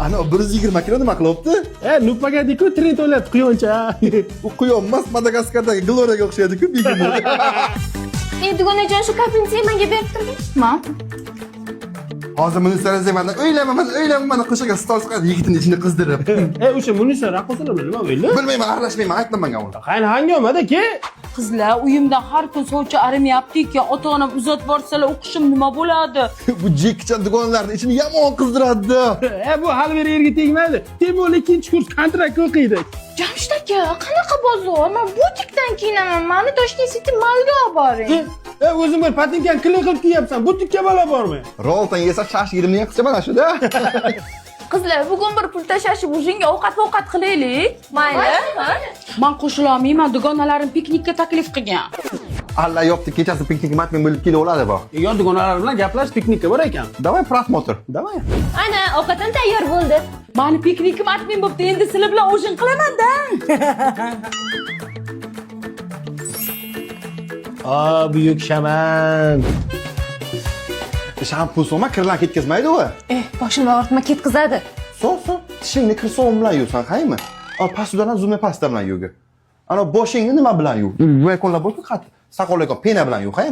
Ana 120 kilo nima qilibdi? Nupaga-ku trend o'yladi quyoncha. U quyon emas, Madagaskardagi Gloriyaga o'xshaydi-ku, begemot. Dugonajon shu kapinsiya menga berib turgin. Ma. Hozir Munisa mana o'ylayman, qo'shiqqa stol chiqadi, yigitning ichini qizdirib. O'sha Munisa raqqosalar bilan nima bo'ldi? Bilmayman, aralashmayman, aytdim menga uni. Qani hangomada ke? Qizlar, uyimdan har kun sovchi arimayapti-ki, ota-onam uzatib borsalar o'qishim nima bo'ladi? Bu jekkicha dugonlarning ichini yomon qizdiradi. Bu hali bir yerga tegmaydi. Tez bo'l ikkinchi kurs kontrakt o'qiydi. Jamshid aka, qanaqa bozor? Men butikdan kiyinaman. Mani Toshkent City Mallga olib boring. O'zing bir patinkani qilib kiyapsan. Butikka balo bormi? Roltan yesa shash 20 ni qilsa mana shuda. Qizlar, bugun bir pul tashlashib o'zingga ovqat qilaylik. Mayli? Men qo'shila olmayman, dugonalarim piknikka taklif qilgan. Allah yopti, kechasi piknik matmen bo'lib kela oladi bu. Yon dugonalar bilan gaplash piknikka bor ekan. Давай просмотр. Давай. Ana, ovqatim tayyor bo'ldi. Mani piknikim atmin bo'pti, endi sizlar bilan o'shin qilaman-da. Buyuk shaman. Shampun so'ma kirlar ketkazmaydi u. Boshimni og'ritma ketkazadi. So, tishingni kir so'm bilan yuvsan, qaymi? Pastidan ham zumma pasta bilan yuvgi. Ana boshingni nima bilan yuv? Voy qo'llar bo'lsa qat, saqolayga pena bilan yuv, qaymi?